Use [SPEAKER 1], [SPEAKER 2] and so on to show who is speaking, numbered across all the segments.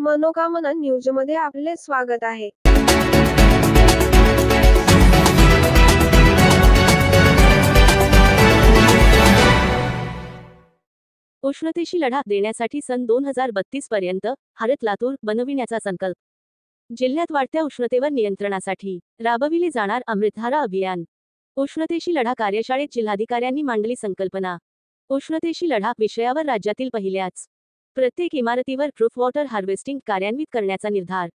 [SPEAKER 1] मनोकामना न्यूजमध्ये आपले स्वागत आहे.
[SPEAKER 2] उष्णतेशी लढा देण्यासाठी सन 2032 पर्यंत हरित लातूर बनविण्याचा संकल्प. जिल्ह्यात वाढत्या उष्णतेवर नियंत्रणासाठी राबविले जाणार अमृतधारा अभियान. उष्णतेशी लढा कार्यशाळेत जिल्हाधिकाऱ्यांनी मांडली संकल्पना. उष्णतेशी लढा विषयावर राज्यातील पहिल्याच प्रत्येक इमारतीवर प्रूफ वॉटर हार्वेस्टिंग कार्यान्वित करण्याचा निर्धार.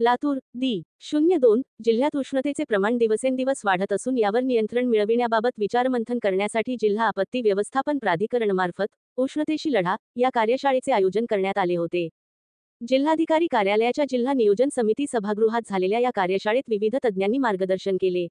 [SPEAKER 2] लातूर D02 जिल्ह्यात उष्णतेचे प्रमाण दिवसेंदिवस वाढत असून यावर नियंत्रण मिळविण्याबाबत विचारमंथन करण्यासाठी जिल्हा आपत्ती व्यवस्थापन प्राधिकरणमार्फत उष्णतेशी लढा या कार्यशाळेचे आयोजन करण्यात आले होते. जिल्हाधिकारी कार्यालयाच्या जिल्हा नियोजन समिती सभागृहात झालेल्या या कार्यशाळेत विविध तज्ज्ञांनी मार्गदर्शन केले.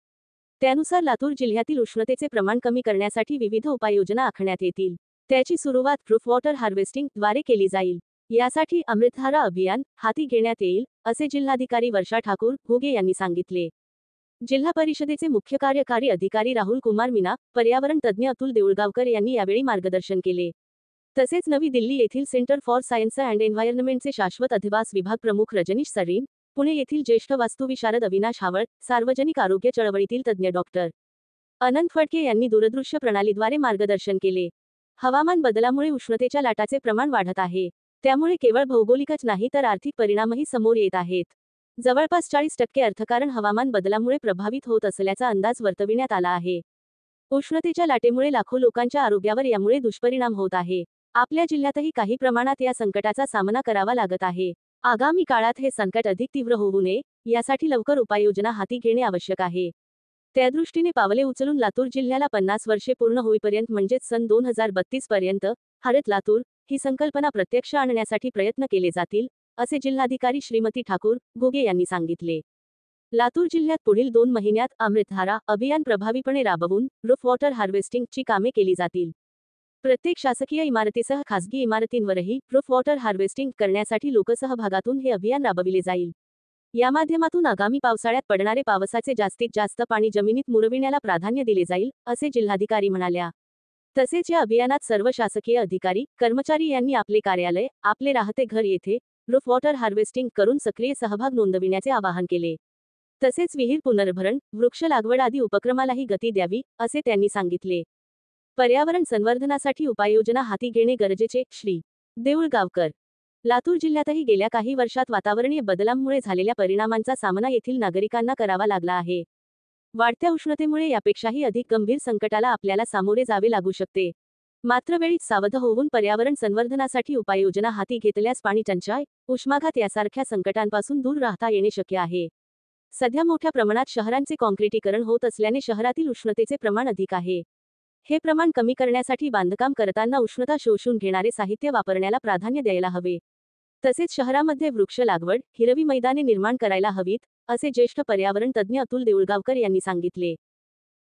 [SPEAKER 2] त्यानुसार लातूर जिल्ह्यातील उष्णतेचे प्रमाण कमी करण्यासाठी विविध उपाययोजना आखण्यात येतील. त्याची सुरुवात प्रूफ वॉटर हार्वेस्टिंग द्वारे केली जाईल. यासाठी अमृतधारा अभियान हाती घेण्यात येईल, असे जिल्हाधिकारी वर्षा ठाकूर घुगे यांनी सांगितले. जिल्हा परिषदेचे मुख्य कार्यकारी अधिकारी राहुल कुमार मीना, पर्यावरण तज्ज्ञ अतुल देऊळगावकर यांनी यावेळी मार्गदर्शन केले. तसेच नवी दिल्ली येथील सेंटर फॉर सायन्स अँड एन्व्हायरमेंटचे शाश्वत अधिवास विभाग प्रमुख रजनीश सरीन, पुणे येथील ज्येष्ठ वास्तुविशारद अविनाश हावळ, सार्वजनिक आरोग्य चळवळीतील तज्ज्ञ डॉक्टर अनंत फडके यांनी दूरदृश्य प्रणालीद्वारे मार्गदर्शन केले. हवामान बदलामुळे उष्णतेच्या लाटाचे प्रमाण वाढत आहे. त्यामुळे केवळ भौगोलिकच नाही तर आर्थिक परिणामही समोर येत आहेत. जवळपास 40% अर्थकारण हवामान बदलामुळे प्रभावित होत असल्याचा अंदाज वर्तविण्यात आला आहे. उष्णतेच्या लाटेमुळे लाखो लोकांच्या आरोग्यावर यामुळे दुष्परिणाम होत आहे. आपल्या जिल्ह्यातही काही प्रमाणात या संकटाचा सामना करावा लागत आहे. आगामी काळात हे संकट अधिक तीव्र होऊ नये यासाठी लवकर उपाययोजना हाती घेणे आवश्यक आहे. त्यादृष्टीने पावले उचलून लातूर जिल्ह्याला 50 वर्षे पूर्ण होईपर्यंत म्हणजेच सन 2032 पर्यंत हरित लातूर ही संकल्पना प्रत्यक्ष आणण्यासाठी प्रयत्न केले जातील, असे जिल्हाधिकारी श्रीमती ठाकूर घुगे यांनी सांगितले. लातूर जिल्ह्यात पुढील 2 महिन्यात अमृतधारा अभियान प्रभावीपणे राबवून प्रूफ वॉटर हार्वेस्टिंग ची कामे केली जातील. प्रत्येक शासकीय इमारतीसह खासगी इमारतींवरही प्रूफ वॉटर हार्वेस्टिंग करण्यासाठी लोकसहभागातून हे अभियान राबविले जाईल. या माध्यमातून आगामी पावसाळ्यात पडणारे पावसाचे जास्तीत जास्त पाणी जमिनीत मुरविण्याला प्राधान्य दिले जाईल, असे जिल्हाधिकारी म्हणाल्या. तसेच या अभियानात सर्व शासकीय अधिकारी, कर्मचारी यांनी आपले कार्यालय, आपले राहते घर येथे प्रूफ वॉटर हार्वेस्टिंग करून सक्रिय सहभाग नोंदविण्याचे आवाहन केले. तसेच विहीर पुनर्भरण, वृक्ष लागवड आदी उपक्रमालाही गती द्यावी, असे त्यांनी सांगितले. पर्यावरण संवर्धनासाठी उपाययोजना हाती घेणे गरजेचे श्री. देऊळगावकर. लातूर जिल्ह्यातही गेल्या काही वर्षात वातावरणीय बदलांमुळे झालेल्या परिणामांचा सामना येथील नागरिकांना करावा लागला आहे. वाढत्या उष्णतेमुळे यापेक्षाही अधिक गंभीर संकटाला आपल्याला सामोरे जावे लागू शकते. मात्र वेळीच सावध होऊन पर्यावरण संवर्धनासाठी उपाययोजना हाती घेतल्यास पाणी टंचाई, उष्माघात यासारख्या संकटांपासून दूर राहता येणे शक्य आहे. सध्या मोठ्या प्रमाणात शहरांचे काँक्रिटीकरण होत असल्याने शहरातील उष्णतेचे प्रमाण अधिक आहे. हे प्रमाण कमी करण्यासाठी बांधकाम करताना उष्णता शोषून घेणारे साहित्य वापरण्याला प्राधान्य द्यायला हवे. तसेच शहरामध्ये वृक्ष लागवड, हिरवी मैदाने निर्माण करायला हवीत, असे ज्येष्ठ पर्यावरण तज्ज्ञ अतुल देऊळगावकर यांनी सांगितले.